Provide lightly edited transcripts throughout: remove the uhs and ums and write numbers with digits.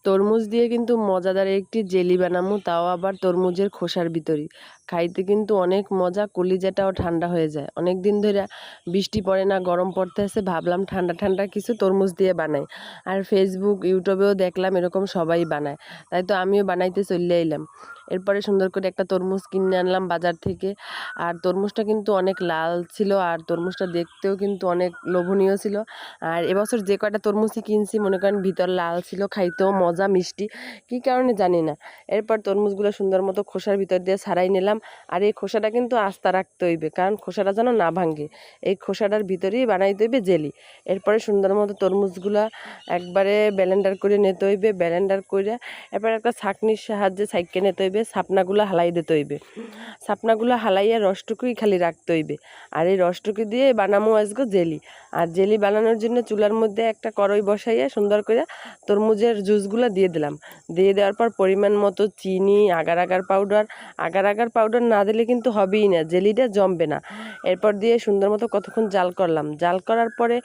তরমুজ দিয়ে কিন্তু মজাদার একটি জেলি বানামু, তাও আবার তরমুজের খোসার ভিতরই। খাইতে কিন্তু অনেক মজা, কলিজাটাও ঠান্ডা হয়ে যায়। অনেক দিন ধরে বৃষ্টি পড়ে না, গরম পড়তেছে, ভাবলাম ঠান্ডা ঠান্ডা কিছু তরমুজ দিয়ে বানাই। আর ফেসবুক ইউটিউবেও দেখলাম এরকম সবাই বানায়, তাই তো আমিও বানাইতে চলে এলাম। এরপরে সুন্দর করে একটা তরমুজ কিনে আনলাম বাজার থেকে। আর তরমুজটা কিন্তু অনেক লাল ছিল, আর তরমুজটা দেখতেও কিন্তু অনেক লোভনীয় ছিল। আর এবছর যে কয়টা তরমুজই কিনছি মনে করেন ভিতর লাল ছিল, খাইতেও মজা মিষ্টি, কী কারণে জানি না। এরপর তরমুজগুলো সুন্দর মতো খোসার ভিতর দিয়ে ছাড়াই নিলাম। আর এই খোসাটা কিন্তু আস্তা রাখতে হইবে, কারণ খোসাটা যেন না ভাঙে। এই খোসাটার ভিতরেই বানাইতে হইবে জেলি। এরপরে সুন্দর মতো তরমুজগুলা একবারে ব্লেন্ডার করে নিতে হইবে। ব্লেন্ডার করে এরপর একটা ছাঁকনির সাহায্যে ছাইকে নিতে হইবে, ছাপনাগুলো হালাই দিতে হইবে। ছাপনাগুলো হালাইয়া রসটুকুই খালি রাখতে হইবে। আর এই রসটুকু দিয়ে বানামো আজকে জেলি। আর জেলি বানানোর জন্য চুলার মধ্যে একটা কড়াই বসাইয়া সুন্দর করে তরমুজের জুসগুলো দিয়ে দিলাম। দিয়ে দেওয়ার পর পরিমাণ মতো চিনি, agar agar powder. Agar agar powder না দিলে কিন্তু হবেই না, জেলিটা জমবে না। এরপর দিয়ে সুন্দর মতো কতক্ষণ জাল করলাম। জাল করার পরে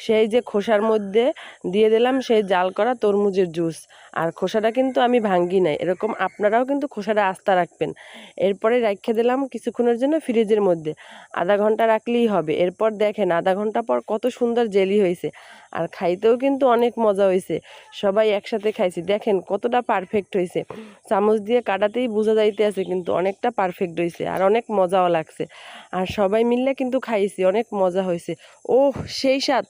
সেই যে খোসার মধ্যে দিয়ে দিলাম সেই জাল করা তরমুজের জুস। আর খোসাটা কিন্তু আমি ভাঙ্গি নাই, এরকম আপনারাও কিন্তু খোসাটা আস্তা রাখবেন। এরপরে রেখে দিলাম কিছুক্ষণের জন্য ফ্রিজের মধ্যে, আধা ঘন্টা রাখলেই হবে। এরপর দেখেন আধা ঘন্টা পর কত সুন্দর জেলি হয়েছে। আর খাইতেও কিন্তু অনেক মজা হয়েছে, সবাই একসাথে খাইছি, দেখেন কতটা পারফেক্ট হয়েছে। চামচ দিয়ে কাটাতেই বোঝা যাইতে আছে কিন্তু অনেকটা পারফেক্ট হয়েছে, আর অনেক মজাও লাগছে। আর সবাই মিললে কিন্তু খাইছি, অনেক মজা হয়েছে। ওহ, সেই স্বাদ!